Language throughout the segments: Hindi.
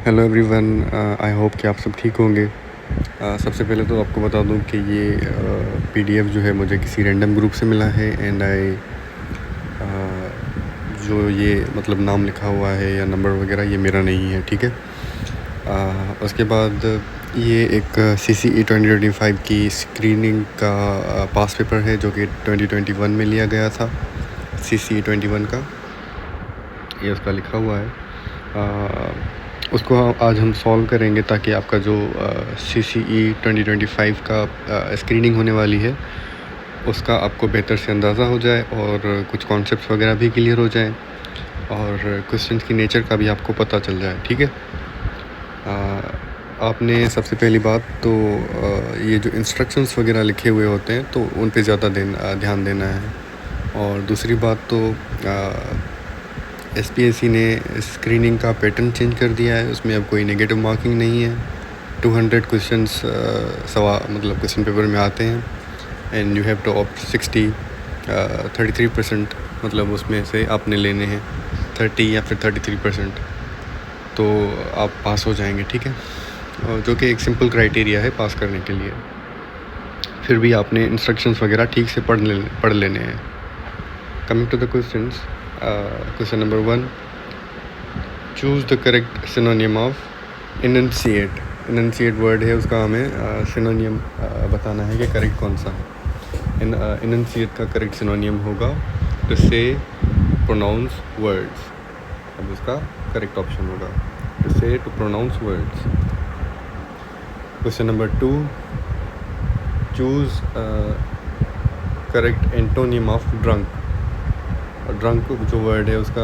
हेलो एवरीवन, आई होप कि आप सब ठीक होंगे। सबसे पहले तो आपको बता दूं कि ये पीडीएफ जो है मुझे किसी रैंडम ग्रुप से मिला है एंड जो ये मतलब नाम लिखा हुआ है या नंबर वगैरह ये मेरा नहीं है, ठीक है। उसके बाद ये एक CCE 2025 की स्क्रीनिंग का पास पेपर है जो कि 2021 में लिया गया था। CCE 21 का ये उसका लिखा हुआ है। उसको आज हम सॉल्व करेंगे ताकि आपका जो CCE 2025 का स्क्रीनिंग होने वाली है उसका आपको बेहतर से अंदाज़ा हो जाए और कुछ कॉन्सेप्ट्स वगैरह भी क्लियर हो जाए और क्वेश्चंस की नेचर का भी आपको पता चल जाए, ठीक है। आपने सबसे पहली बात तो ये जो इंस्ट्रक्शंस वगैरह लिखे हुए होते हैं तो उन पे ज़्यादा ध्यान देना है। और दूसरी बात तो SPSC ने स्क्रीनिंग का पैटर्न चेंज कर दिया है, उसमें अब कोई नेगेटिव मार्किंग नहीं है। 200 क्वेश्चंस मतलब क्वेश्चन पेपर में आते हैं and you have to opt 33%, मतलब उसमें से आपने लेने हैं 30 या फिर 33%, तो आप पास हो जाएंगे, ठीक है। और जो कि एक सिंपल क्राइटेरिया है पास करने के लिए। फिर भी आपने इंस्ट्रक्शंस वगैरह ठीक से पढ़ लेने हैं। Coming to the questions, question number 1, choose the correct synonym of enunciate. Enunciate word है, उसका हमें सिनोनियम बताना है कि करेक्ट कौन सा है। इनंशिएट का करेक्ट सिनोनियम होगा टू से, प्रोनाउंस वर्ड्स। अब इसका करेक्ट ऑप्शन होगा टू से, to pronounce words. Question number 2, choose correct antonym of drunk. Drunk जो वर्ड है उसका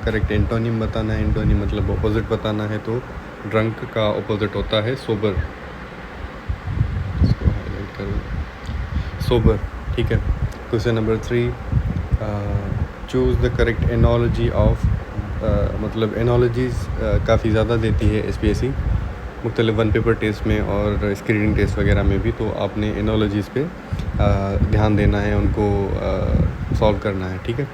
करेक्ट एंटोनिम बताना है। एंटोनिम मतलब अपोजिट बताना है, तो ड्रंक का अपोजिट होता है सोबर। इसको हाईलाइट करूँ, सोबर, ठीक है। Question number 3, choose the correct analogy of, मतलब एनोलॉजीज़ काफ़ी ज़्यादा देती है SPSC मुख्तलिफ वन पेपर टेस्ट में और स्क्रीनिंग टेस्ट वगैरह में भी, तो आपने एनोलॉजीज़ पे ध्यान देना है, उनको सॉल्व करना है, ठीक है।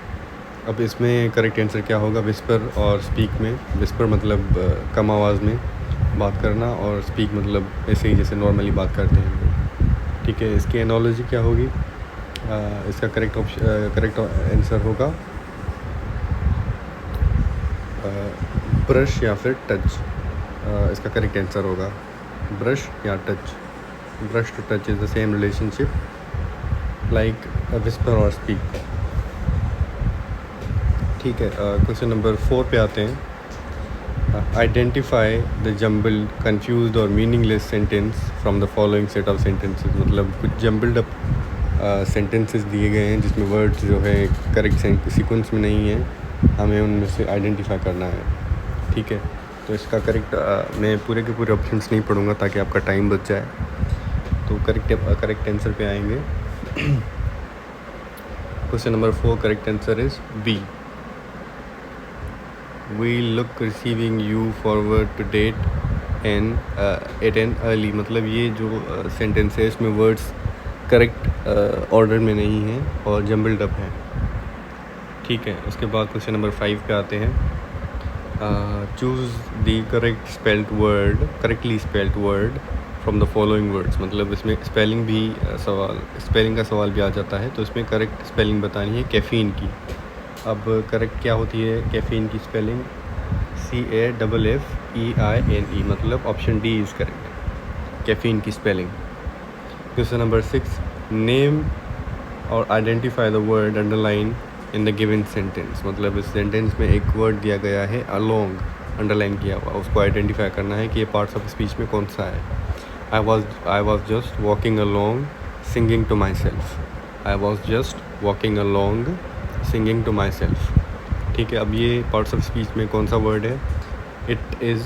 अब इसमें करेक्ट आंसर क्या होगा, विस्पर और स्पीक में। विस्पर मतलब कम आवाज़ में बात करना और स्पीक मतलब ऐसे ही जैसे नॉर्मली बात करते हैं हम लोग, ठीक है। इसकी एनोलॉजी क्या होगी, इसका करेक्ट आंसर होगा ब्रश या फिर टच। इसका करेक्ट आंसर होगा ब्रश या touch. Brush to touch is the same relationship like whisper और स्पीक, ठीक है। क्वेश्चन नंबर 4 पे आते हैं। आइडेंटिफाई द जम्बल्ड, कंफ्यूज्ड और meaningless sentence from the following set of sentences. मतलब कुछ जम्बल्ड अप सेंटेंसेस दिए गए हैं जिसमें वर्ड्स जो है करेक्ट सीक्वेंस में नहीं है, हमें उनमें से आइडेंटिफाई करना है, ठीक है। तो इसका करेक्ट मैं पूरे के पूरे ऑप्शंस नहीं पढ़ूंगा ताकि आपका टाइम बच जाए, तो करेक्ट आंसर पे आएंगे। Question number 4, correct answer is B. We look receiving you forward to date and at an early, मतलब ये जो सेंटेंस है इसमें वर्ड्स करेक्ट ऑर्डर में नहीं हैं और जम्बल्ड अप हैं, ठीक है। उसके बाद क्वेश्चन नंबर 5 पे आते हैं। Choose the correctly spelled word from the following words. मतलब इसमें स्पेलिंग का सवाल भी आ जाता है, तो इसमें करेक्ट स्पेलिंग बतानी है कैफ़ीन की। अब करेक्ट क्या होती है कैफ़ीन की स्पेलिंग, CAFFEINE, मतलब option D is correct, caffeine की स्पेलिंग। क्वेश्चन नंबर 6, नेम और identify the word underline in the given sentence. मतलब इस सेंटेंस में एक वर्ड दिया गया है अलोंग, अंडरलाइन किया हुआ, उसको आइडेंटिफाई करना है कि ये पार्ट्स ऑफ स्पीच में कौन सा है। I was just walking along singing to myself. I was just walking along singing to myself, ठीक है। अब ये पार्ट्स ऑफ स्पीच में कौन सा वर्ड है, it is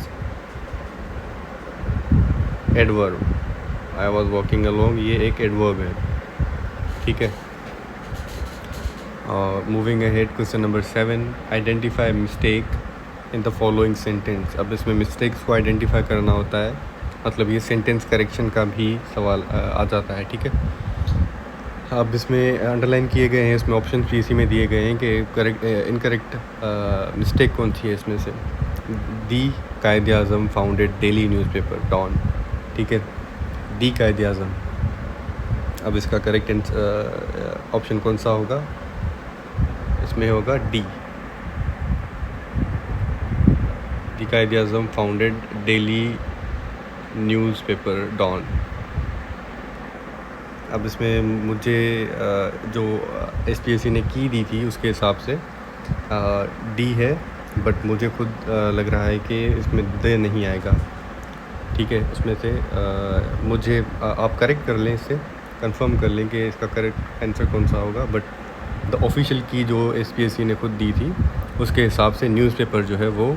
adverb. I was walking along ये एक एडवर्ब है, ठीक है। और moving ahead, question number 7, identify mistake in the following sentence. अब इसमें मिस्टेक्स को आइडेंटिफाई करना होता है, मतलब ये सेंटेंस करेक्शन का भी सवाल आ जाता है, ठीक है। अब इसमें अंडरलाइन किए गए हैं, इसमें ऑप्शन भी इसी में दिए गए हैं कि करेक्ट इनकरेक्ट मिस्टेक कौन सी है इसमें से। दी कायदे आज़म फाउंडेड डेली न्यूज़पेपर डॉन, ठीक है, दी कायदे आज़म। अब इसका करेक्ट ऑप्शन कौन सा होगा? इसमें होगा डी, दी कायदे आज़म फाउंडेड डेली न्यूज़पेपर डॉन। अब इसमें मुझे जो SPSC ने की दी थी उसके हिसाब से डी है, बट मुझे खुद लग रहा है कि इसमें द नहीं आएगा, ठीक है। उसमें से मुझे आप करेक्ट कर लें, इससे कंफर्म कर लें कि इसका करेक्ट आंसर कौन सा होगा, बट द ऑफिशियल की जो SPSC ने खुद दी थी उसके हिसाब से न्यूज़पेपर जो है वो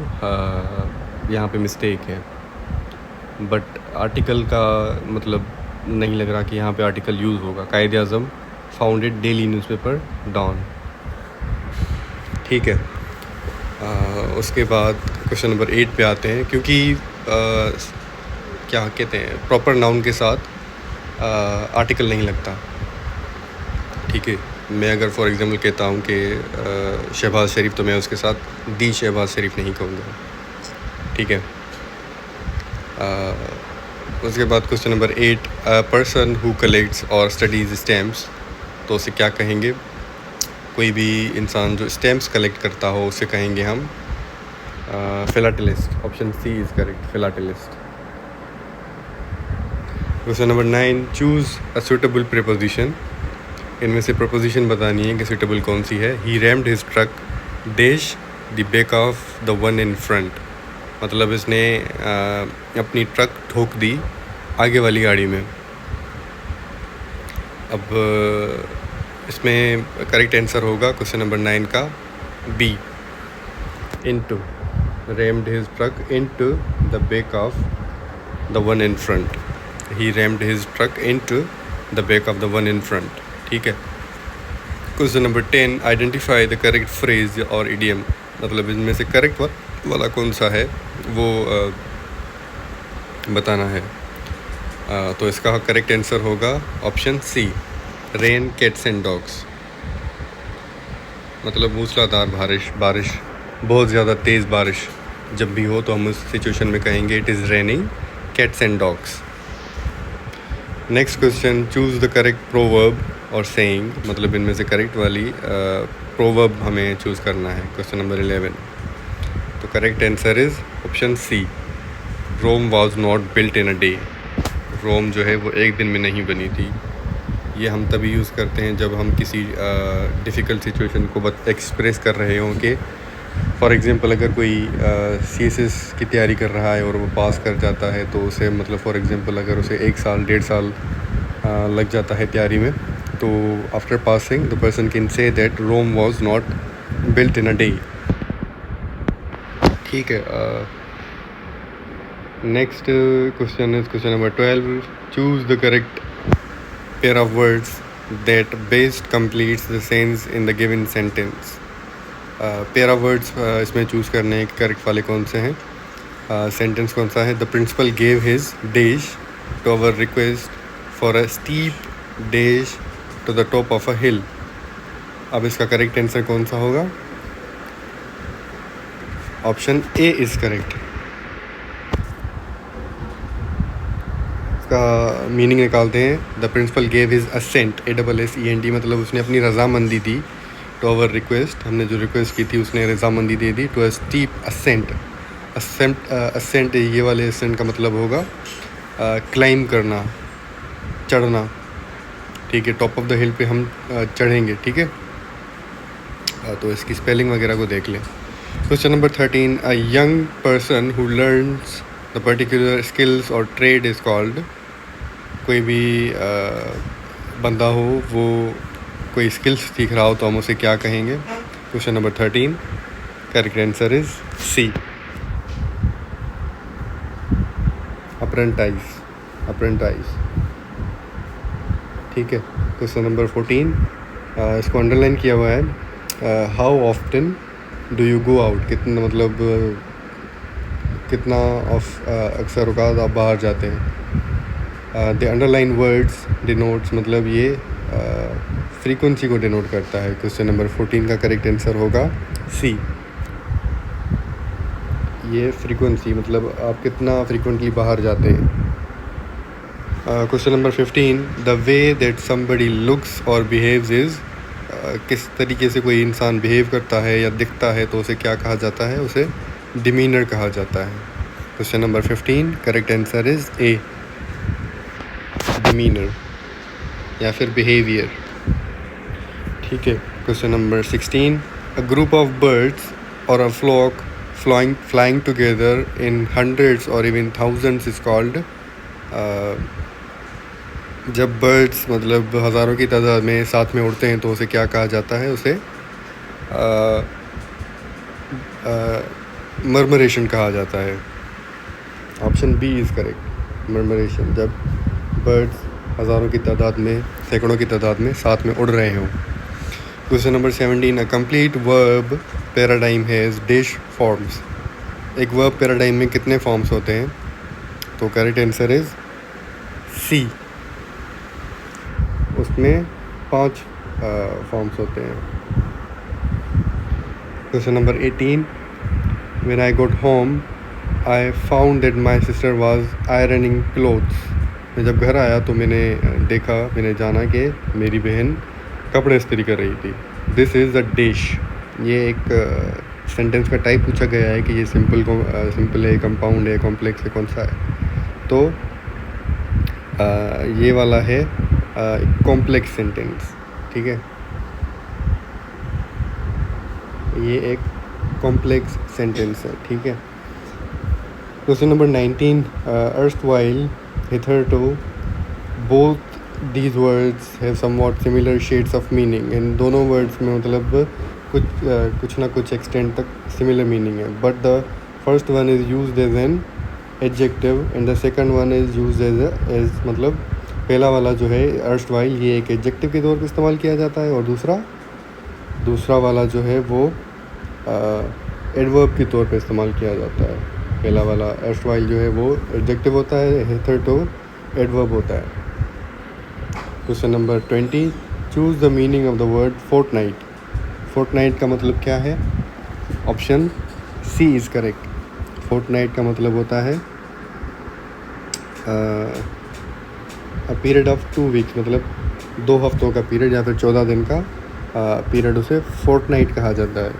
यहाँ पे मिस्टेक है, बट आर्टिकल का मतलब नहीं लग रहा कि यहाँ पे आर्टिकल यूज़ होगा। कायदे आज़म फाउंडेड डेली न्यूज़पेपर डॉन, ठीक है। उसके बाद क्वेश्चन नंबर 8 पे आते हैं, क्योंकि क्या कहते हैं, प्रॉपर नाउन के साथ आर्टिकल नहीं लगता, ठीक है। मैं अगर फॉर एग्जांपल कहता हूँ कि शहबाज शरीफ, तो मैं उसके साथ दी शहबाज शरीफ नहीं कहूँगा, ठीक है। उसके बाद question number 8, person who collects और स्टडीज़ स्टैम्प्स, तो उसे क्या कहेंगे? कोई भी इंसान जो स्टैम्प्स कलेक्ट करता हो उसे कहेंगे हम philatelist. Option C is correct, philatelist. Question number 9, choose a suitable preposition. इनमें से प्रीपोजिशन बतानी है कि सुटेबल कौन सी है। He rammed his truck dash the back of the one in front, मतलब इसने अपनी ट्रक ठोक दी आगे वाली गाड़ी में। अब इसमें करेक्ट आंसर होगा क्वेश्चन नंबर 9 का B, into, rammed his truck into the back of the one in front. He rammed his truck into the back of the one in front, ठीक है। Question number 10, identify the correct phrase और इडियम, मतलब इनमें से करेक्ट वाला कौन सा है वो बताना है। तो इसका करेक्ट आंसर होगा option C, rain cats and dogs, मतलब मूसलाधार बारिश, बहुत ज़्यादा तेज़ बारिश जब भी हो तो हम उस सिचुएशन में कहेंगे it is raining cats and dogs. Next question, choose the correct proverb और सेइंग, मतलब इनमें से करेक्ट वाली प्रोवर्ब हमें चूज़ करना है। क्वेश्चन नंबर 11, तो correct answer is option C, Rome was not built in a day. Rome जो है वो एक दिन में नहीं बनी थी। ये हम तभी यूज़ करते हैं जब हम किसी डिफ़िकल्ट सिचुएशन को एक्सप्रेस कर रहे हों कि फॉर एग्ज़ाम्पल अगर कोई CSS की तैयारी कर रहा है और वो पास कर जाता है तो उसे मतलब फॉर एग्ज़ाम्पल अगर उसे 1 साल 1.5 साल लग जाता है तैयारी में, तो after passing the person can say that Rome was not built in a day, ठीक है। Next question is question number 12, choose the correct pair of words that best completes the sense in the given sentence. Pair of words इसमें चूज़ करने के करेक्ट वाले कौन से हैं? सेंटेंस कौन सा है? The principal gave his dash to our request for a steep dash to the top of a hill. अब इसका करेक्ट आंसर कौन सा होगा? Option A is correct. इसका मीनिंग निकालते हैं। The principal gave his assent, ASSENT, मतलब उसने अपनी रजामंदी दी टू आवर रिक्वेस्ट, हमने जो रिक्वेस्ट की थी उसने रजामंदी दे दी। To a steep ascent, ascent ये वाले असेंट का मतलब होगा क्लाइम करना, चढ़ना, ठीक है। टॉप ऑफ द हिल पे हम चढ़ेंगे, ठीक है। तो इसकी स्पेलिंग वगैरह को देख लें। Question number 13, a young person who learns the particular skills और ट्रेड इज़ कॉल्ड। कोई भी बंदा हो वो कोई स्किल्स सीख रहा हो तो हम उसे क्या कहेंगे? Question number 13, correct answer is C, apprentice, ठीक है। क्वेश्चन नंबर 14, इसको अंडरलाइन किया हुआ है। How often do you go out, कितना मतलब कितना अक्सर औकात आप बाहर जाते हैं। द अंडरलाइन वर्ड्स डिनोट्स, मतलब ये फ्रीक्वेंसी को डिनोट करता है। क्वेश्चन नंबर 14 का करेक्ट आंसर होगा सी, ये फ्रीक्वेंसी, मतलब आप कितना फ्रीक्वेंटली बाहर जाते हैं। Question number 15, the way that somebody looks और बिहेव्स इज़, किस तरीके से कोई इंसान बिहेव करता है या दिखता है तो उसे क्या कहा जाता है, उसे डिमीनर कहा जाता है। Question number 15, correct answer is A, demeanour या फिर बिहेवियर। ठीक है। Question number 16, a group of birds और a flock flying together in hundreds or even thousands is called, जब बर्ड्स मतलब हज़ारों की तादाद में साथ में उड़ते हैं तो उसे क्या कहा जाता है, उसे मर्मरेशन कहा जाता है। ऑप्शन बी इज़ करेक्ट, मर्मरेशन, जब बर्ड्स हज़ारों की तादाद में, सैकड़ों की तादाद में साथ में उड़ रहे हों। Question number 17, a complete verb paradigm has dash forms, एक वर्ब पैराडाइम में कितने फॉर्म्स होते हैं, तो करेक्ट आंसर इज़ सी, उसमें 5 फॉर्म्स होते हैं। Question number 18, when I got home I found that my sister was ironing clothes, मैं जब घर आया तो मैंने जाना कि मेरी बहन कपड़े इस्त्री कर रही थी। दिस इज़ द डिश, ये एक सेंटेंस का टाइप पूछा गया है कि ये सिंपल है, कंपाउंड है, कॉम्प्लेक्स है, कौन सा है, तो ये वाला है कॉम्प्लेक्स सेंटेंस। ठीक है, ये एक कॉम्प्लेक्स सेंटेंस है। ठीक है। Question number 19, erstwhile hitherto both these words have somewhat similar shades of meaning, इन दोनों वर्ड्स में मतलब कुछ ना कुछ एक्सटेंट तक सिमिलर मीनिंग है, but the first one is used as an adjective and the second one is used as मतलब पहला वाला जो है अर्स्टवाइल, ये एक एडजेक्टिव के तौर पे इस्तेमाल किया जाता है, और दूसरा वाला जो है वो एडवर्ब के तौर पे इस्तेमाल किया जाता है। पहला वाला अर्स्टवाइल जो है वो एडजेक्टिव होता है, हिथरटू एडवर्ब होता है। Question number 20, choose the meaning of the word fortnight, fortnight का मतलब क्या है, option C is correct, fortnight का मतलब होता है अ पीरियड ऑफ 2 वीक्स, मतलब 2 हफ्तों का पीरियड या फिर 14 दिन का पीरियड, उसे फोर्टनाइट कहा जाता है।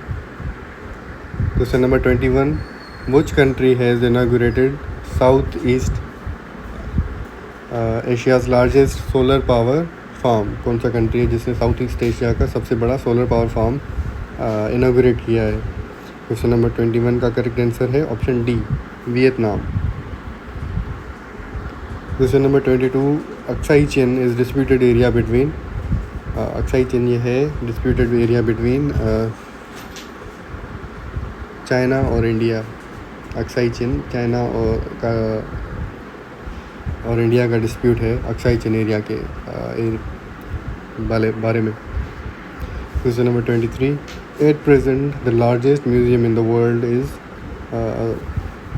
Question number 21, which country has inaugurated South East Asia's largest solar power farm, कौन सा कंट्री है जिसने साउथ ईस्ट एशिया का सबसे बड़ा सोलर पावर फार्म इनॉग्रेट किया है। क्वेश्चन नंबर 21 का करेक्ट आंसर है option D, Vietnam. Question number 22, Aksai chain is disputed area between, Aksai chain ये है डिस्प्यूटेड एरिया बिटवीन चाइना और इंडिया, अक्साई चेन चाइना और इंडिया का डिस्प्यूट है अक्साई चेन एरिया के बारे में। Question number 23, at present the largest museum in the world is,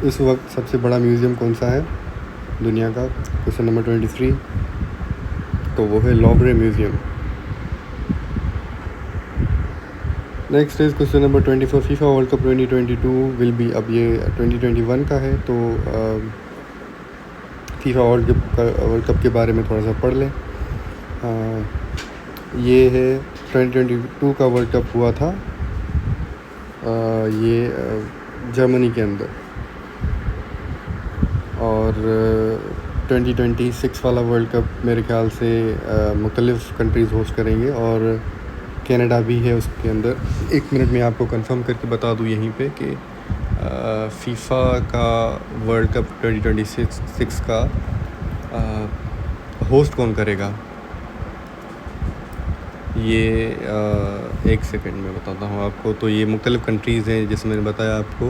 इस वक्त सबसे बड़ा म्यूज़ियम कौन सा है दुनिया का। क्वेश्चन नंबर 23, तो वो है Louvre museum. Next is question number 24, FIFA World Cup 2022 will be, अब ये 2021 का है, तो फीफा वर्ल्ड कप के बारे में थोड़ा सा पढ़ लें। ये है 2022 का वर्ल्ड कप हुआ था ये जर्मनी के अंदर, और 2026 वाला वर्ल्ड कप मेरे ख्याल से मुख्तलिफ़ कंट्रीज़ होस्ट करेंगे, और कनाडा भी है उसके अंदर। 1 मिनट में आपको कंफर्म करके बता दूँ यहीं पे कि फीफा का वर्ल्ड कप 2026 का होस्ट कौन करेगा, ये 1 सेकंड में बताता हूँ आपको। तो ये मुख्तलिफ़ कंट्रीज़ हैं जैसे मैंने बताया आपको,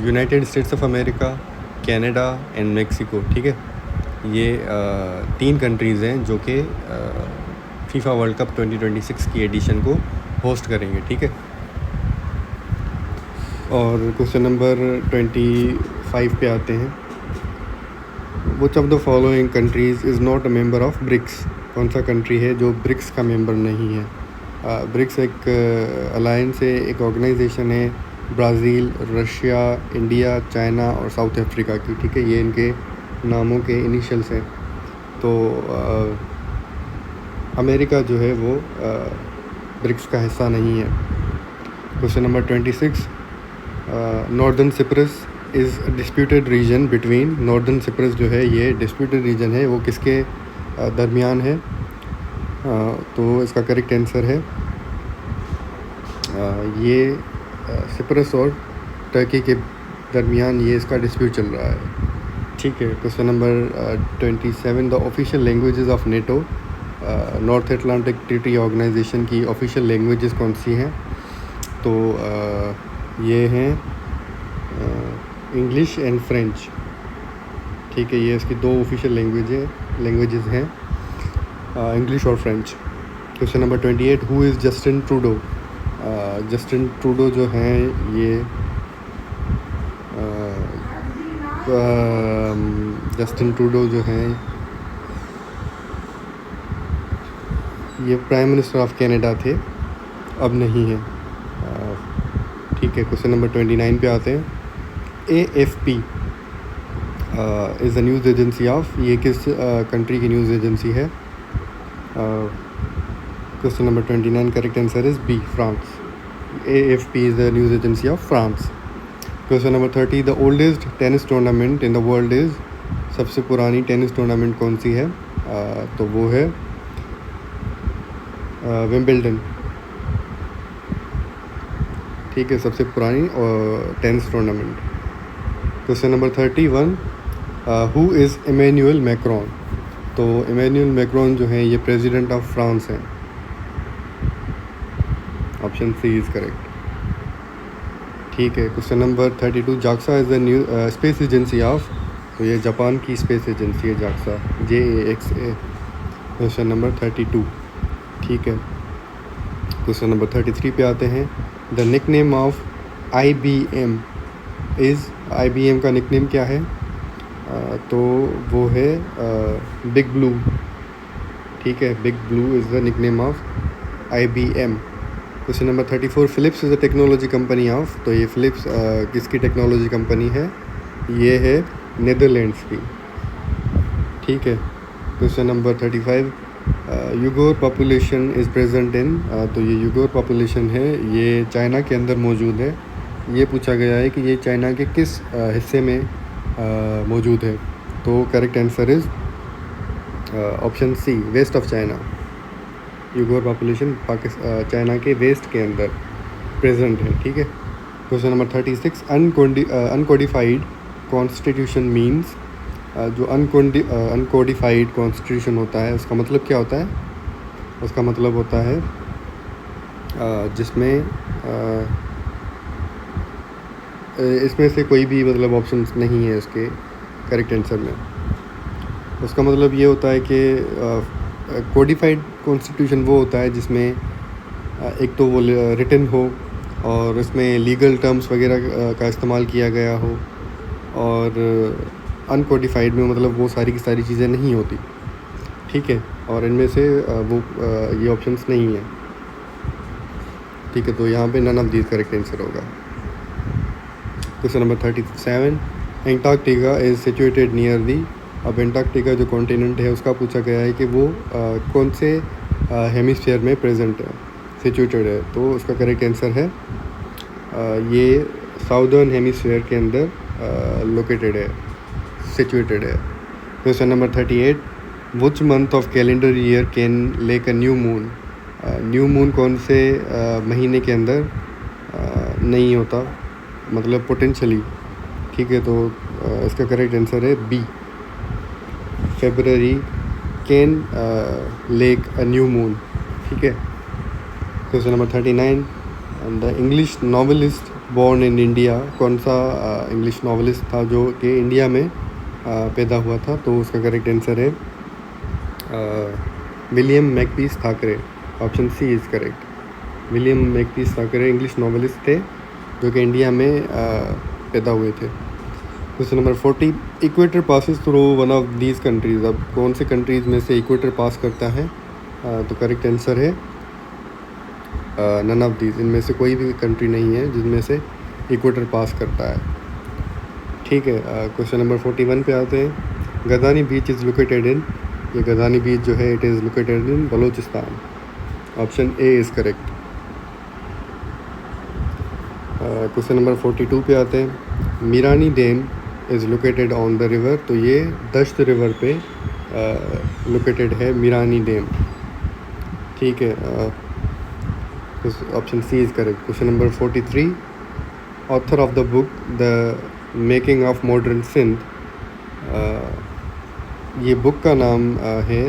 United states of America, Canada and Mexico. ठीक है, ये 3 कंट्रीज़ हैं जो कि फीफा वर्ल्ड कप 2026 की एडिशन को होस्ट करेंगे। ठीक है, और क्वेश्चन नंबर 25 पे आते हैं। Which of the following countries is not a member of BRICS, कौन सा कंट्री है जो ब्रिक्स का मेंबर नहीं है। ब्रिक्स एक अलायंस है, एक ऑर्गेनाइजेशन है ब्राज़ील, रशिया, इंडिया, चाइना और साउथ अफ्रीका की, ठीक है। ये इनके नामों के इनिशियल्स हैं। तो अमेरिका जो है वो ब्रिक्स का हिस्सा नहीं है। Question number 26, northern Cyprus is disputed region between. Northern Cyprus जो है ये डिस्प्यूटेड रीजन है, वो किसके दरमियान है? तो इसका करेक्ट आंसर है ये सिप्रस और टर्की के दरमियान ये इसका डिस्प्यूट चल रहा है, ठीक है। Question number 27, the official languages of NATO. North Atlantic Treaty Organisation की ऑफिशियल लैंग्वेजेस कौन सी हैं? तो ये हैं इंग्लिश एंड फ्रेंच, ठीक है। ये इसकी दो ऑफिशियल लैंग्वेजेस हैं, इंग्लिश और French. Question number 28, who is Justin Trudeau? Justin Trudeau जो हैं ये जस्टिन ट्रूडो जो हैं ये प्राइम मिनिस्टर ऑफ कनाडा थे, अब नहीं है, ठीक है। क्वेश्चन नंबर 29 पे आते हैं। AFP is the news agency of, ये किस कंट्री की न्यूज़ एजेंसी है? Question number 29 correct answer is B, France. AFP is the news agency of France. Question number 30, the oldest tennis tournament in the world is. सबसे पुरानी टेनिस टूर्नामेंट कौन सी है? तो वो है विंबलडन, ठीक है, सबसे पुरानी tennis tournament. Question number 31, who is Emmanuel Macron? तो इमैनुअल मैक्रोन जो हैं ये प्रेसिडेंट ऑफ फ्रांस हैं, ऑप्शन सी इज़ करेक्ट, ठीक है। Question number 32, JAXA is the new space agency of. तो ये जापान की स्पेस एजेंसी है जाक्सा, JAXA। क्वेश्चन नंबर 32, ठीक है। क्वेश्चन नंबर 33 पे आते हैं। The nickname of IBM is. IBM का निकनेम क्या है? तो वो है बिग ब्लू, ठीक है, big blue is the nickname of IBM। Question number 34, Philips is a technology company of. तो ये फ़िलिप्स किसकी टेक्नोलॉजी कंपनी है? ये है नीदरलैंड्स की, ठीक है। Question number 35, Uyghur population is present in. तो ये यूगोर पॉपुलेशन है ये चाइना के अंदर मौजूद है। ये पूछा गया है कि ये चाइना के किस हिस्से में मौजूद है? तो correct answer is option C, west of China. Uyghur population China के वेस्ट के अंदर प्रेजेंट है, ठीक है। Question number 36, uncodified constitution means. जो अनकोडिफाइड कॉन्स्टिट्यूशन होता है उसका मतलब क्या होता है? उसका मतलब होता है जिसमें इसमें से कोई भी मतलब ऑप्शंस नहीं है इसके करेक्ट आंसर में। उसका मतलब ये होता है कि कोडिफाइड कॉन्स्टिट्यूशन वो होता है जिसमें एक तो वो रिटन हो और इसमें लीगल टर्म्स वगैरह का इस्तेमाल किया गया हो, और अनकोडिफाइड में मतलब वो सारी की सारी चीज़ें नहीं होती, ठीक है। और इनमें से वो ये ऑप्शंस नहीं है, ठीक है। तो यहाँ पे none of these correct answer होगा। Question number 37, Antarctica is situated near the. अब एंटार्क्टिका जो कॉन्टिनेंट है उसका पूछा गया है कि वो कौन से हेमिस्फीयर में प्रेजेंट है, सिचुएटेड है। तो उसका करेक्ट आंसर है ये साउदर्न हेमिस्फीयर के अंदर लोकेटेड है, सिचुएटेड है। Question number 38, which month of calendar year can lack a new moon. New moon कौन से महीने के अंदर नहीं होता, मतलब पोटेंशली, ठीक है। तो इसका करेक्ट आंसर है B, February can lack a new moon, ठीक है। Question number 39, the English novelist born in India. कौन सा इंग्लिश नॉवेलिस्ट था जो कि इंडिया में पैदा हुआ था? तो उसका करेक्ट आंसर है William Makepeace Thackeray, option C is correct. William Makepeace Thackeray English novelist थे जो कि इंडिया में पैदा हुए थे। Question number 40, equator passes through one of these countries. अब कौन से कंट्रीज़ में से इक्वेटर पास करता है? तो करेक्ट आंसर है नन ऑफ दीज, इनमें से कोई भी कंट्री नहीं है जिनमें से इक्वेटर पास करता है। ठीक है, क्वेश्चन नंबर 41 पे आते हैं। गदानी बीच इज़ लोकेटेड इन, ये गदानी बीच जो है it is located in Balochistan. Option A is correct. Question number 42 पे आते हैं। Mirani dam is located on the river, तो ये दश्त रिवर पे लोकेटेड है मीरानी डैम। ठीक है, option C is correct. Question number 43, author of the book the making of modern Sindh, ये बुक का नाम है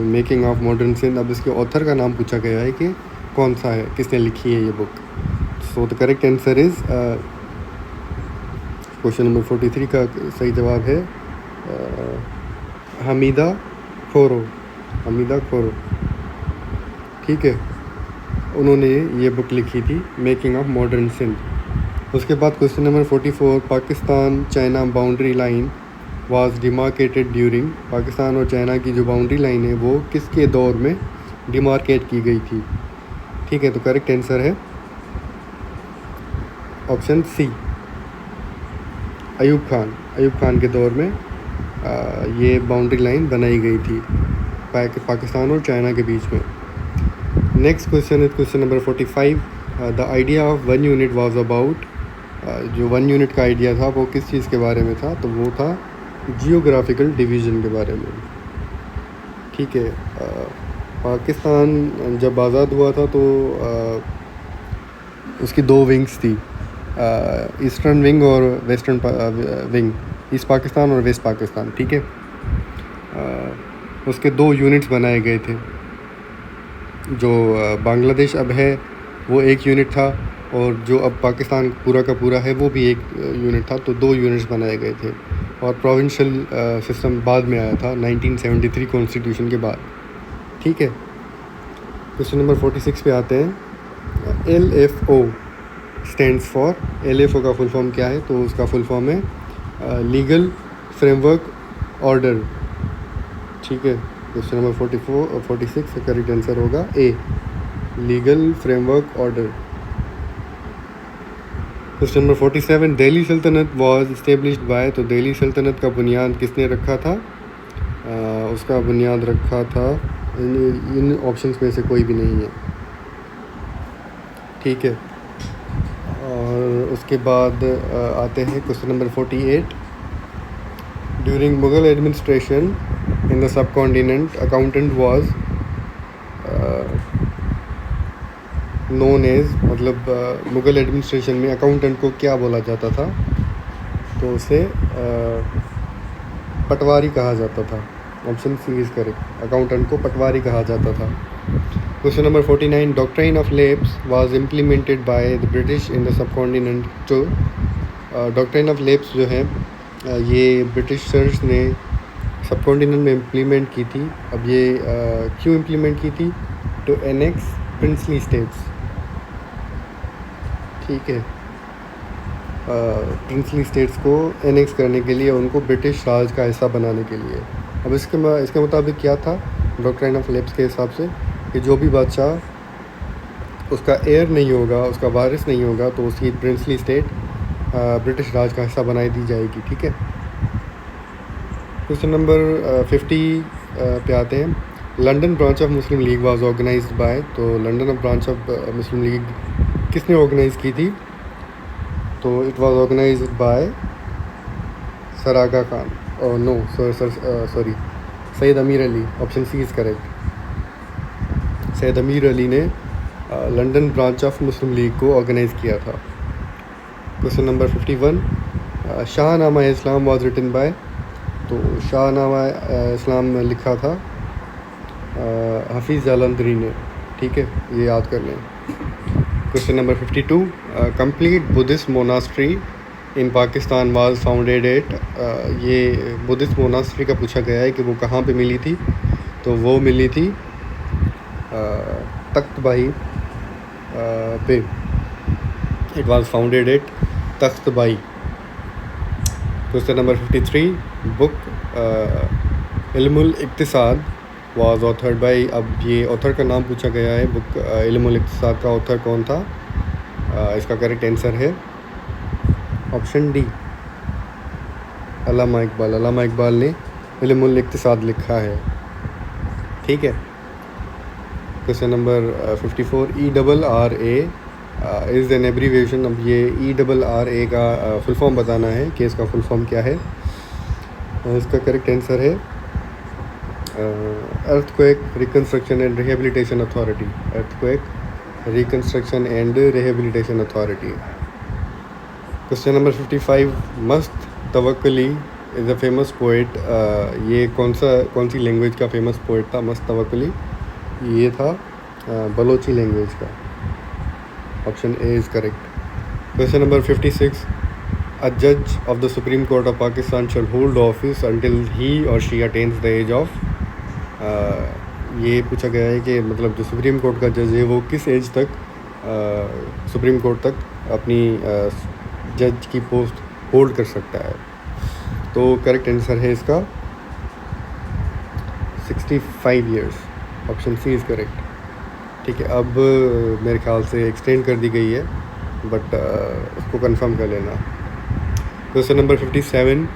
मेकिंग ऑफ मॉडर्न सिंध। अब इसके ऑथर का नाम पूछा गया है कि कौन सा है, किसने लिखी है ये book. So the correct answer is, question number 43 का सही जवाब है हमीदा खोरो, हमीदा खोरो। ठीक है, उन्होंने ये बुक लिखी थी मेकिंग ऑफ मॉडर्न सिंध। उसके बाद question number 44, Pakistan China boundary line was demarcated during, Pakistan और चाइना की जो बाउंड्री लाइन है वो किसके दौर में डिमार्केट की गई थी। ठीक है, तो करेक्ट आंसर है ऑप्शन सी, अयूब खान के दौर में ये बाउंड्री लाइन बनाई गई थी पाकिस्तान और चाइना के बीच में। Next question is question number 45, the idea of 1 unit was about, जो 1 यूनिट का आइडिया था वो किस चीज़ के बारे में था, तो वो था जियोग्राफिकल डिवीज़न के बारे में। ठीक है, पाकिस्तान जब आज़ाद हुआ था तो उसकी 2 विंग्स थी, ईस्टर्न विंग और वेस्टर्न विंग, ईस्ट पाकिस्तान और वेस्ट पाकिस्तान। ठीक है, उसके 2 यूनिट्स बनाए गए थे। जो बांग्लादेश अब है वो 1 यूनिट था, और जो अब पाकिस्तान पूरा का पूरा है वो भी 1 यूनिट था, तो 2 यूनिट्स बनाए गए थे। और प्रोविंशियल सिस्टम बाद में आया था 1973 कॉन्स्टिट्यूशन के बाद। ठीक है, क्वेश्चन नंबर 46 पे आते हैं। LFO स्टैंड्स फॉर, LFO का फुल फॉर्म क्या है, तो उसका फुल फॉर्म है लीगल फ्रेमवर्क ऑर्डर। ठीक है, क्वेश्चन नंबर 46 का करेक्ट आंसर होगा A, legal framework order. Question number 47, Delhi सल्तनत वाज इस्टेब्लिश्ड बाय, तो दिल्ली सल्तनत का बुनियाद किसने रखा था, उसका बुनियाद रखा था, इन ऑप्शंस में से कोई भी नहीं है। ठीक है, और उसके बाद आते हैं question number 48, during Mughal administration in the subcontinent accountant was known as, मतलब मुगल एडमिनिस्ट्रेशन में अकाउंटेंट को क्या बोला जाता था, तो उसे पटवारी कहा जाता था। Option C is correct, accountant को पटवारी कहा जाता था। Question number 49, doctrine of lapse was implemented by the British in the subcontinent. जो डॉक्ट्राइन ऑफ लेप्स जो है ये ब्रिटिशर्स ने सब कॉन्टिनेंट में इम्प्लीमेंट की थी। अब ये क्यों इम्प्लीमेंट की थी, टू एनेक्स प्रिंसली स्टेट्स। ठीक है, प्रिंसली स्टेट्स को एनेक्स करने के लिए, उनको ब्रिटिश राज का हिस्सा बनाने के लिए। अब इसके मुताबिक क्या था डॉक्ट्राइन ऑफ लेप्स के हिसाब से, कि जो भी बादशाह उसका हेयर नहीं होगा, उसका वारिस नहीं होगा, तो उसकी प्रिंसली स्टेट ब्रिटिश राज का हिस्सा बनाई दी जाएगी। ठीक है, क्वेश्चन नंबर 50 पे आते हैं। London branch of Muslim League was organised by, तो London branch of Muslim League किसने ऑर्गेनाइज़ की थी, तो it was organised by sir Aga Khan, no sorry Syed Ameer Ali. Option C is correct, Syed Ameer Ali ने London branch of Muslim League को ऑर्गेनाइज़ किया था। Question number 51, Shahnama Islam was written by, तो शाहनामा इस्लाम लिखा था हफीज़ जालंधरी ने। ठीक है, ये याद कर लें। Question number 52, complete Buddhist monastery in Pakistan was founded at, ये बुद्धिस्ट मोनास्ट्री का पूछा गया है कि वो कहाँ पे मिली थी, तो वो मिली थी तख्तबाही पे, it was founded at Takhtbahi. Question number 53, book Ilmul Iqtisad was authored by, अब ये ऑथर का नाम पूछा गया है, बुक इल्मुल इक्तिसाद का ऑथर कौन था, इसका करेक्ट आंसर है ऑप्शन डी अल्लामा इकबाल ने इल्मुल इक्तिसाद लिखा है। ठीक है। Question number 54, ERRA is an abbreviation. अब ये ERRA का फुल फॉर्म बताना है कि इसका फुल फॉर्म क्या है। इसका करेक्ट आंसर है earthquake reconstruction and rehabilitation authority. Earthquake reconstruction and rehabilitation authority. Question number 55, Mast Tawakli is a famous poet. ये कौन सी लैंग्वेज का फेमस पोइट था? मस्त तवक्कुली ये था बलोची लैंग्वेज का। Option A is correct. Question number 56, a जज of the Supreme Court of Pakistan shall hold office until he और she attains the age of. ये पूछा गया है कि मतलब जो सुप्रीम कोर्ट का जज है वो किस एज तक सुप्रीम कोर्ट तक अपनी जज की पोस्ट होल्ड कर सकता है। तो करेक्ट आंसर है इसका 65 years. Option C is correct. ठीक है। अब मेरे ख्याल से एक्सटेंड कर दी गई है, बट उसको कंफर्म कर लेना। Question number 57,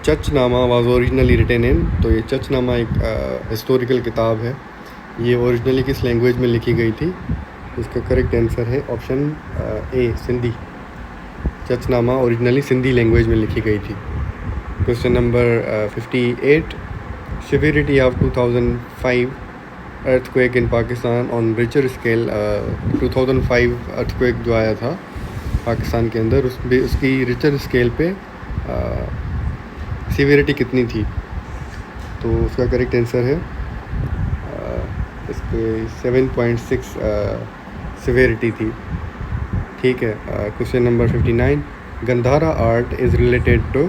Chachnama was originally written in. तो ये चचनामा एक हिस्टोरिकल किताब है। ये ओरिजिनली किस लैंग्वेज में लिखी गई थी? इसका करेक्ट आंसर है option A Sindhi. Chachnama originally Sindhi language में लिखी गई थी। Question number 58, severity of 2005 earthquake in Pakistan on Richter scale. 2005 earthquake जो आया था पाकिस्तान के अंदर उसकी रिचर स्केल पे सिवियरिटी कितनी थी? तो उसका करेक्ट आंसर है इसके 7.6 सिवियरिटी थी। ठीक है। Question number 59, Gandhara art is related to.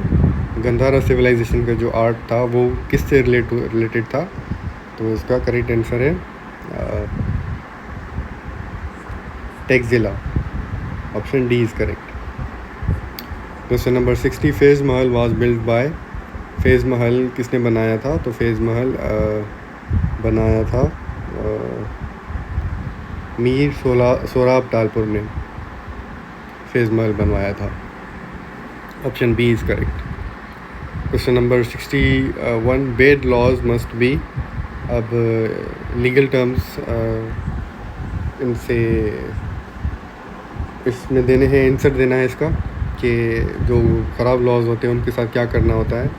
Gandhara civilisation का जो आर्ट था वो किससे रिलेटेड था? तो इसका करेक्ट आंसर है Taxila. Option D is correct. Question number 60, Faiz Mahal was build by. Faiz Mahal किसने बनाया था? तो फेज़ महल बनाया था मीर सोराब टालपुर ने फेज़ महल बनवाया था। Option B is correct. Question number 61, bad laws must be. अब लीगल टर्म्स इनसे इसमें देने हैं, इंसर्ट देना है इसका कि जो ख़राब लॉज होते हैं उनके साथ क्या करना होता है।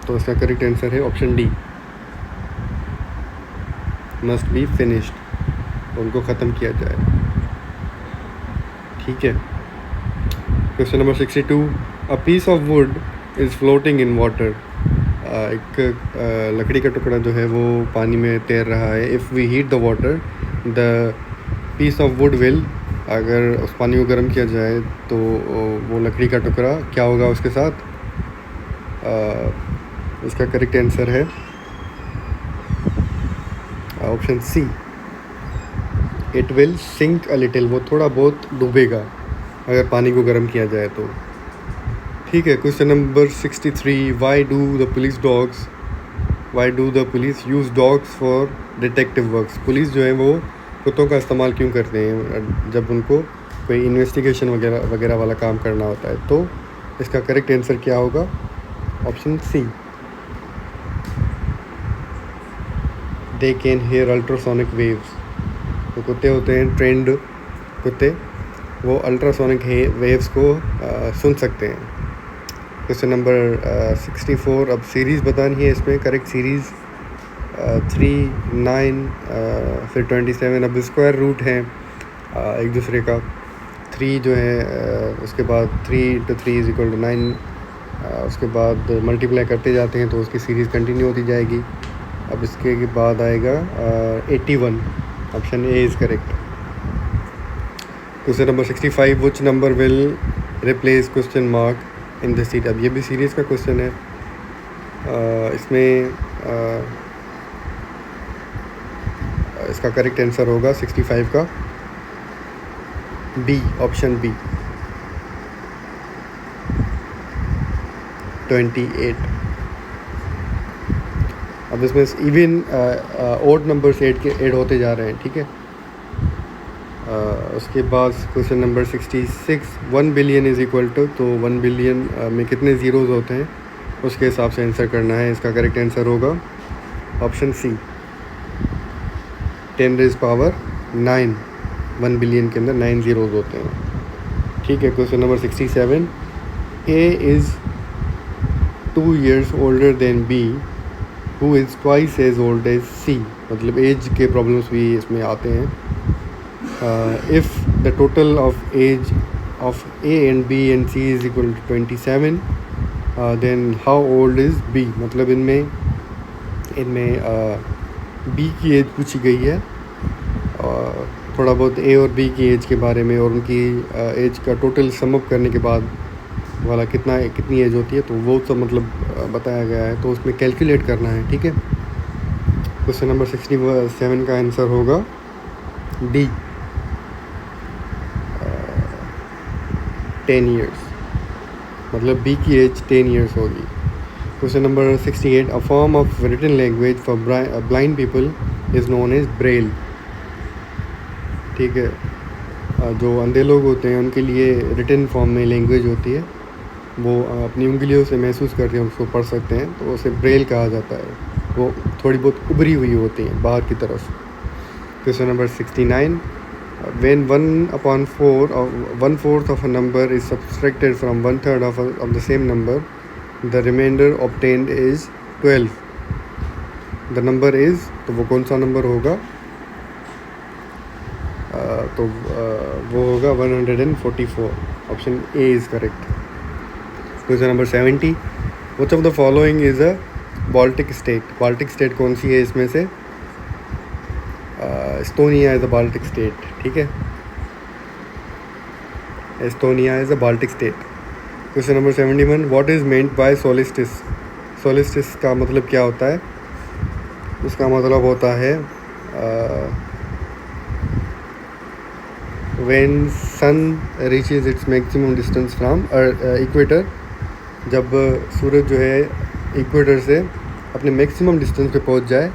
तो इसका करेक्ट आंसर है option D must be finished. उनको ख़त्म किया जाए। ठीक है। Question number 62, a piece of wood is floating in water. एक लकड़ी का टुकड़ा जो है वो पानी में तैर रहा है। If we heat the water the piece of wood will. अगर उस पानी को गर्म किया जाए तो वो लकड़ी का टुकड़ा क्या होगा उसके साथ? इसका करेक्ट आंसर है option C, it will sink a little. वो थोड़ा बहुत डूबेगा अगर पानी को गर्म किया जाए तो। ठीक है। Question number 63, why do the police use dogs for detective works. Police जो है वो कुत्तों का इस्तेमाल क्यों करते हैं जब उनको कोई इन्वेस्टिगेशन वगैरह वाला काम करना होता है? तो इसका करेक्ट आंसर क्या होगा? Option C, they can hear ultrasonic waves. तो कुत्ते होते हैं ट्रेंड कुत्ते, वो अल्ट्रासोनिक वेव्स को सुन सकते हैं। क्वेश्चन नंबर 64, अब सीरीज़ बतानी है। इसमें करेक्ट सीरीज़ 3, 9 फिर 27। अब स्क्वायर रूट हैं एक दूसरे का। 3 जो है उसके बाद 3 × 3 = 9। उसके बाद मल्टीप्लाई करते जाते हैं तो उसकी सीरीज़ कंटिन्यू होती जाएगी। अब इसके बाद आएगा 81। Option A is correct. Question number 65, which number will replace question mark in the series. अब ये भी सीरीज़ का क्वेश्चन है। इसमें इसका करेक्ट आंसर होगा 65 का बी। Option B 28। अब इसमें इवन ओड नंबर्स ऐड होते जा रहे हैं। ठीक है। उसके बाद question number 66, 1 billion is equal to, तो 1 बिलियन में कितने ज़ीरोज़ होते हैं उसके हिसाब से आंसर करना है। इसका करेक्ट आंसर होगा option C, 10 raise power 9। 1 billion के अंदर 9 ज़ीरोज़ होते हैं। ठीक है, question number 67, A is 2 years older than B who is twice as old as C। मतलब एज के प्रॉब्लम्स भी इसमें आते हैं। If the total of age of A and B and C is equal to 27, then how old is B। मतलब इनमें B की एज पूछी गई है, थोड़ा बहुत A और B की एज के बारे में, और उनकी एज का टोटल सम अप करने के बाद वाला कितनी एज होती है, तो वो सब मतलब बताया गया है, तो उसमें कैलकुलेट करना है। ठीक है, क्वेश्चन नंबर 67 का आंसर होगा डी, 10 years। मतलब बी की एज 10 years होगी। Question number 68, a form of written language for blind people is known as Braille. ठीक है, जो अंधे लोग होते हैं उनके लिए रिटन फॉर्म में लैंग्वेज होती है, वो अपनी उंगलियों से महसूस करके उसको पढ़ सकते हैं, तो उसे ब्रेल कहा जाता है। वो थोड़ी बहुत उभरी हुई होती हैं बाहर की तरफ। Question number 69, when 1/4 of a number is subtracted from 1/3 of the same number, the remainder obtained is 12। the number is, तो वो कौन सा नंबर होगा, तो वो होगा 144। Option A is correct. Question number 70, which of the following is a Baltic state. Baltic state कौन सी है इसमें से, Estonia is a Baltic state. ठीक है, Estonia is a Baltic state. Question number 71, what is meant by solstice. Solstice का मतलब क्या होता है, उसका मतलब होता है when sun reaches its maximum distance from equator। जब सूरज जो है इक्वेटर से अपने मैक्सिमम डिस्टेंस पे पहुंच जाए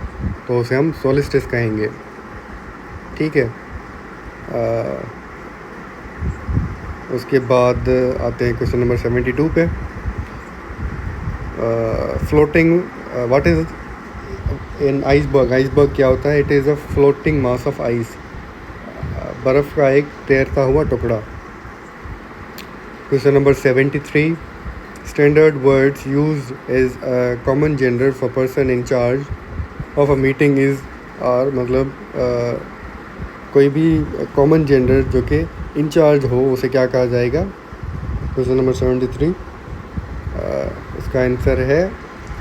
तो उसे हम सोलिस्टिस कहेंगे। ठीक है, उसके बाद आते हैं क्वेश्चन नंबर 72 पे। Floating, what is an iceberg. Iceberg क्या होता है, it is a floating mass of ice, बर्फ़ का एक तैरता हुआ टुकड़ा। Question number 73, standard words used as a common gender for person in charge of a meeting is are. मतलब कोई भी कॉमन जेंडर जो कि इंचार्ज हो उसे क्या कहा जाएगा। क्वेश्चन नंबर 73, इसका आंसर है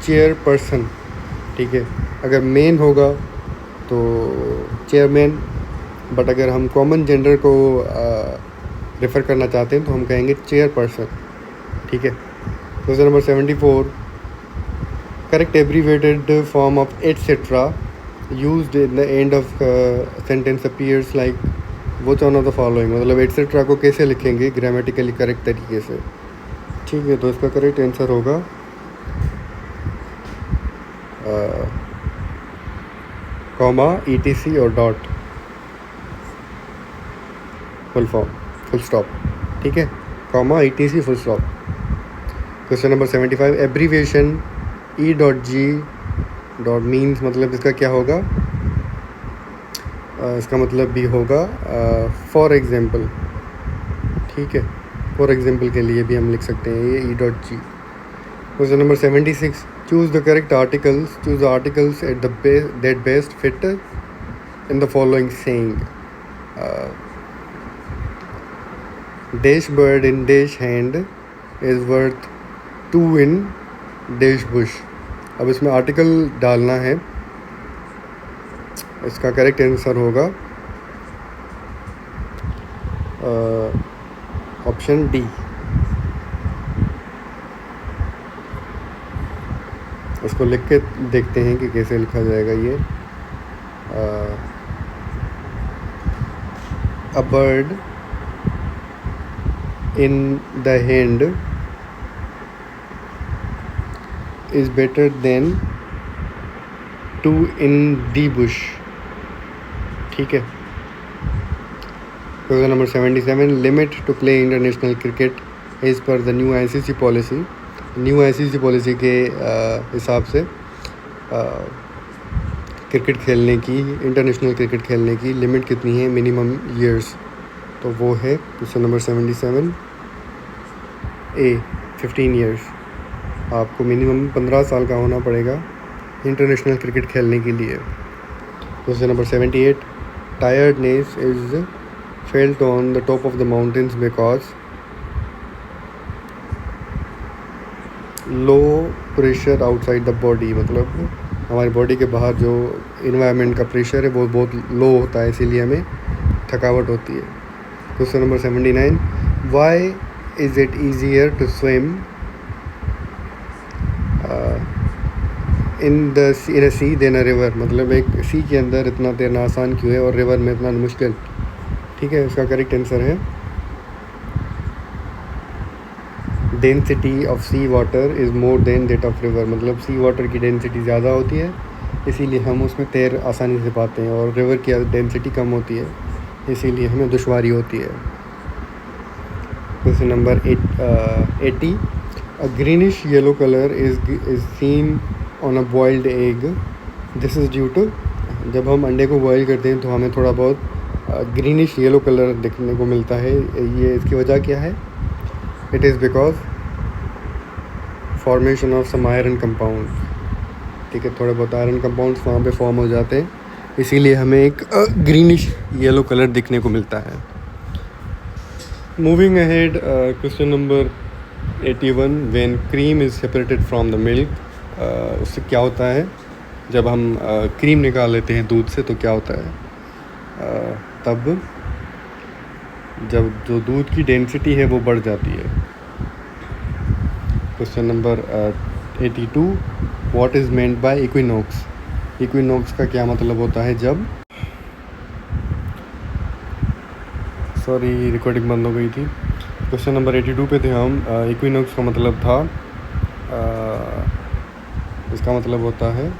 चेयरपर्सन। ठीक है, अगर मेन होगा तो चेयरमैन, बट अगर हम कॉमन जेंडर को रेफ़र करना चाहते हैं तो हम कहेंगे चेयरपर्सन। ठीक है, question number 74, correct abbreviated form of etcetera used in the end of sentence appears like which one of the following. मतलब एटसेट्रा को कैसे लिखेंगे ग्रामेटिकली करेक्ट तरीके से। ठीक है, तो इसका करेक्ट आंसर होगा कॉमा, ETC और dot, full form, full stop. ठीक है, comma, ETC, full stop. Question number 75, abbreviation E.G. Means. मतलब इसका क्या होगा, इसका मतलब भी होगा फॉर एग्जाम्पल। ठीक है, फॉर एग्जाम्पल के लिए भी हम लिख सकते हैं ये E.G। Question number 76, choose the correct articles. Choose the articles at the that best fit in the following saying. Dash bird in dash hand is worth 2 in dash Bush. अब इसमें आर्टिकल डालना है, इसका करेक्ट आंसर होगा ऑप्शन डी। इसको लिख के देखते हैं कि कैसे लिखा जाएगा ये। A bird in the hand is better than 2 in the bush। ठीक है, question number 77, limit to play international cricket as per the new ICC policy. New ICC policy के हिसाब से क्रिकेट खेलने की, इंटरनेशनल क्रिकेट खेलने की लिमिट कितनी है, मिनिमम ईयर्स? तो वो है क्वेश्चन नंबर 77 ए 15 ईयर्स। आपको मिनिमम 15 साल का होना पड़ेगा इंटरनेशनल क्रिकेट खेलने के लिए। Question number 78, tiredness is felt on the top of the mountains because low pressure outside the body, मतलब हमारी बॉडी के बाहर जो इन्वायरमेंट का प्रेशर है वो बहुत लो होता है, इसीलिए हमें थकावट होती है। Question number 79, why is it easier to swim in a sea than a river, मतलब एक सी के अंदर इतना तैरना आसान क्यों है और रिवर में इतना मुश्किल? ठीक है, इसका करेक्ट आंसर है density of sea water is more than that of river, मतलब सी वाटर की डेंसिटी ज़्यादा होती है इसीलिए हम उसमें तैर आसानी से पाते हैं, और रिवर की डेंसिटी कम होती है इसीलिए हमें दुश्वारी होती है। Question number 80, a greenish yellow colour is seen on a boiled egg, this is due to, जब हम अंडे को बॉयल करते हैं तो हमें थोड़ा बहुत ग्रीनिश येलो कलर देखने को मिलता है, ये इसकी वजह क्या है? It is because formation of some iron compound. ठीक है, थोड़े बहुत आयरन कंपाउंड्स वहाँ पे फॉर्म हो जाते हैं, इसीलिए हमें एक ग्रीनिश येलो कलर दिखने को मिलता है। Moving ahead, question number 81, when cream is separated from the milk, उससे क्या होता है? जब हम क्रीम निकाल लेते हैं दूध से तो क्या होता है? तब जब जो दूध की डेंसिटी है वो बढ़ जाती है। Question number 82, what is meant by equinox? Equinox का क्या मतलब होता है? जब, सॉरी रिकॉर्डिंग बंद हो गई थी। क्वेश्चन नंबर 82 पे थे हम। इक्विनॉक्स का मतलब था, इसका मतलब होता है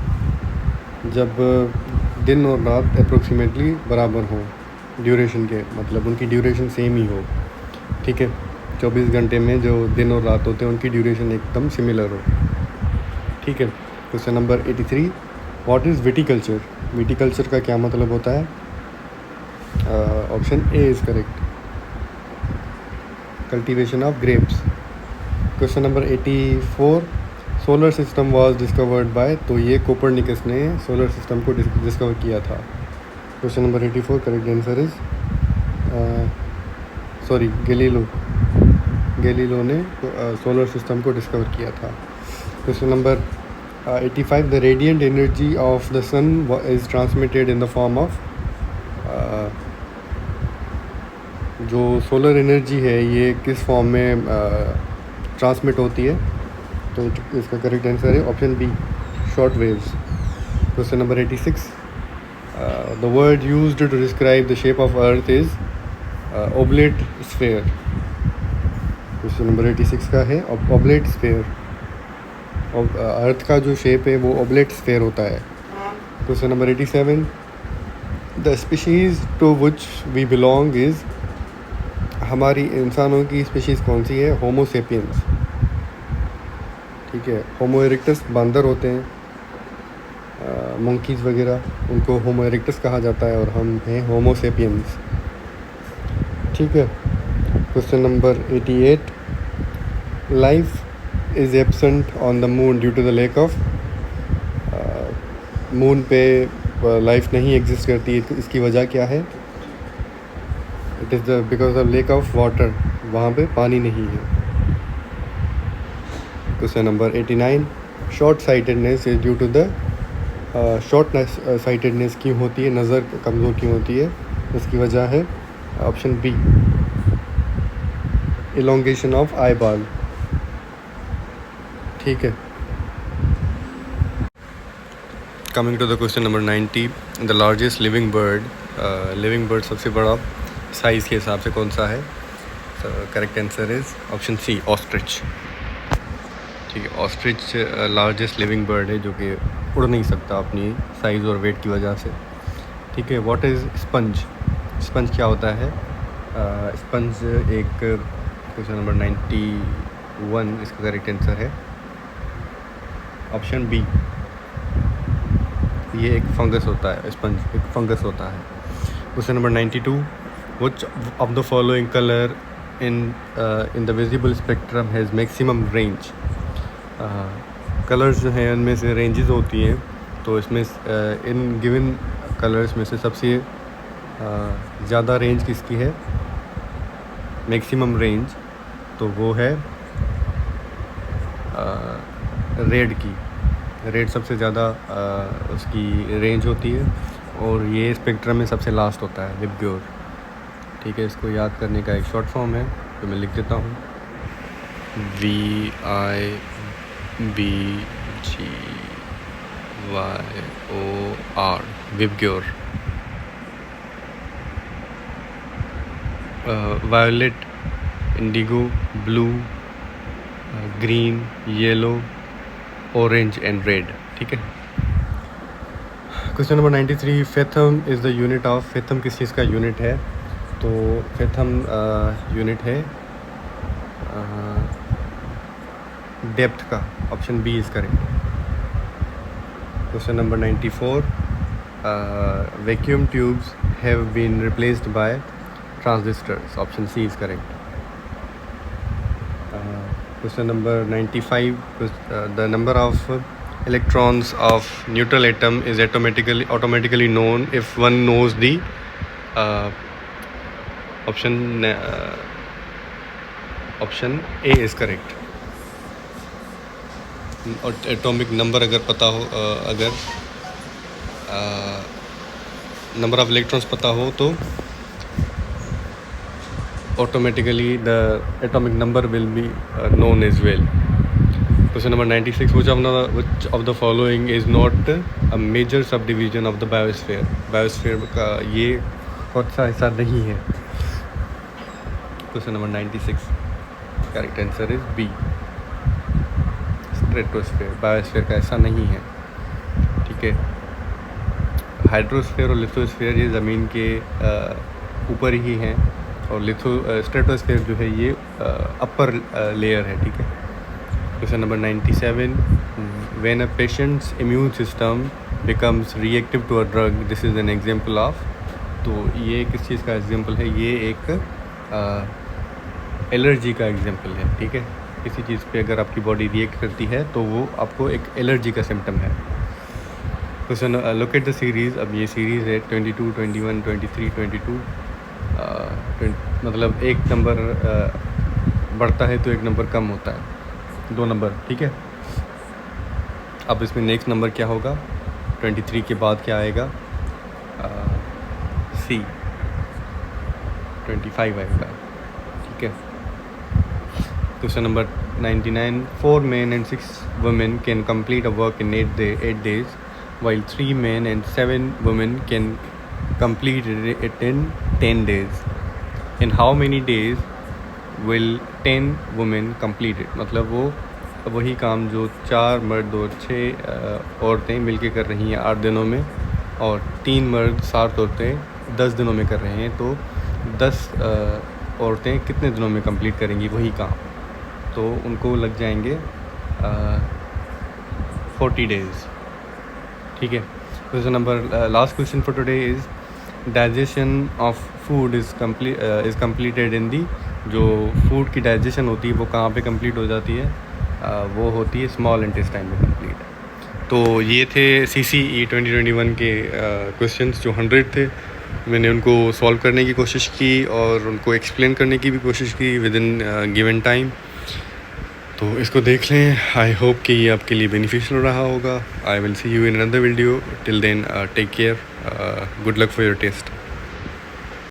जब दिन और रात अप्रोक्सीमेटली बराबर हो ड्यूरेशन के, मतलब उनकी ड्यूरेशन सेम ही हो। ठीक है, 24 घंटे में जो दिन और रात होते हैं उनकी ड्यूरेशन एकदम सिमिलर हो। ठीक है। Question number 83, what is viticulture? Viticulture का क्या मतलब होता है? Option A is correct, cultivation of grapes. Question number 84, solar system was discovered by, तो ये कोपरनिकस ने सोलर सिस्टम को डिस्कवर किया था। Question number 84, correct answer is sorry Galileo ने सोलर सिस्टम को डिस्कवर किया था। Question number 85, the radiant energy of the sun is transmitted in the form of, जो सोलर एनर्जी है ये किस फॉर्म में ट्रांसमिट होती है? तो इसका करेक्ट आंसर है option B, short waves. Question number 86, the word used to describe the shape of earth is oblate sphere. Question number 86 का है ओब्लेट स्फेयर। अर्थ का जो शेप है वो ओब्लेट स्फेयर होता है। Question number 87, the species to which we belong is, हमारी इंसानों की स्पीशीज़ कौन सी है? Homo sapiens. ठीक है, होमो इरेक्टस बंदर होते हैं, मंकीज़ वगैरह, उनको होमो इरेक्टस कहा जाता है, और हम हैं होमो सेपियंस। ठीक है। Question number 88, life is absent on the moon due to the lack of, moon पे लाइफ नहीं एग्जिस्ट करती, इसकी वजह क्या है? It is the because of lack of water, वहाँ पे पानी नहीं है। Question number 89, short sightedness is due to the, short sightedness क्यों होती है, नज़र कमज़ोर क्यों होती है? इसकी वजह है option B, elongation of eyeball. ठीक है। Coming to the question number 90, the largest living bird सबसे बड़ा साइज़ के हिसाब से कौन सा है? Correct answer is option C, ostrich. ठीक है, ऑस्ट्रिच लार्जेस्ट लिविंग बर्ड है जो कि उड़ नहीं सकता अपनी साइज़ और वेट की वजह से। ठीक है। What is sponge? स्पंज क्या होता है? स्पंज एक क्वेश्चन नंबर 91 इसका करेक्ट आंसर है ऑप्शन बी। ये एक फंगस होता है, स्पंज एक फंगस होता है। Question number 92, which of the following colour in the visible spectrum has maximum range. Colours जो हैं उनमें से रेंजेस होती हैं, तो इसमें इन गिवन कलर्स में से सबसे ज़्यादा रेंज किसकी है, मैक्सिमम रेंज, तो वो है रेड की। रेड सबसे ज़्यादा उसकी रेंज होती है और ये स्पेक्ट्रम में सबसे लास्ट होता है, विबग्योर। ठीक है, इसको याद करने का एक शॉर्ट फॉर्म है तो मैं लिख देता हूँ, VIBGYOR, VIBGYOR. Violet, indigo, blue, green, yellow, orange and red. ठीक है। Question number 93, fathom is the unit of. Fathom किस चीज़ का यूनिट है, तो फेथम यूनिट है डेप्थ का। Option B is correct. Question number 94, vacuum tubes have been replaced by transistors. Option C is correct. Question number 95, the number of electrons of neutral atom is automatically known if one knows the option A is correct। और एटॉमिक नंबर अगर पता हो, अगर नंबर ऑफ इलेक्ट्रॉन्स पता हो तो automatically the atomic number will be known as well। Question number 96, which of the following is not a major subdivision of the biosphere। Biosphere का ये कौन सा हिस्सा नहीं है। Question number 96, correct answer is B, stratosphere. Biosphere का हिस्सा नहीं है। ठीक है। हाइड्रोस्फीयर और लिथोस्फीयर ये ज़मीन के ऊपर ही हैं और स्ट्रेटोस्फीयर जो है ये अपर लेयर है। ठीक है। Question number 97, when a patient's immune system becomes reactive to a drug, this is an example of. तो ये किस चीज़ का एग्जांपल है, ये एक एलर्जी का एग्जांपल है। ठीक है। किसी चीज़ पे अगर आपकी बॉडी रिएक्ट करती है तो वो आपको एक एलर्जी का सिम्टम है। Question, look at the series. अब ये सीरीज़ है 22, 21, 23, 22। मतलब एक नंबर बढ़ता है तो एक नंबर कम होता है, 2 नंबर। ठीक है। अब इसमें नेक्स्ट नंबर क्या होगा, 23 के बाद क्या आएगा, सी 25 आएगा। ठीक है। Question number 99, 4 men and 6 women can complete a work in 8 days, while 3 men and 7 women can complete it in 10 days। In how many days will 10 women complete it। मतलब वो वही काम जो 4 मर्द और 6 औरतें मिलके कर रही हैं 8 दिनों में, और 3 मर्द 7 औरतें 10 दिनों में कर रहे हैं, तो 10 औरतें कितने दिनों में कंप्लीट करेंगी वही काम, तो उनको लग जाएंगे 40 डेज़। ठीक है। Question number last question for today is digestion of food is completed in the. जो फूड की डाइजेशन होती है वो कहाँ पे कंप्लीट हो जाती है, वो होती है स्मॉल इंटेस्टाइन में कंप्लीट। तो ये थे CCE 2021 के क्वेश्चंस जो 100 थे। मैंने उनको सॉल्व करने की कोशिश की और उनको एक्सप्लेन करने की भी कोशिश की विद इन गिवन टाइम। तो इसको देख लें। आई होप कि ये आपके लिए बेनिफिशियल रहा होगा। I will see you in another video. Till then take care. Good luck for your test.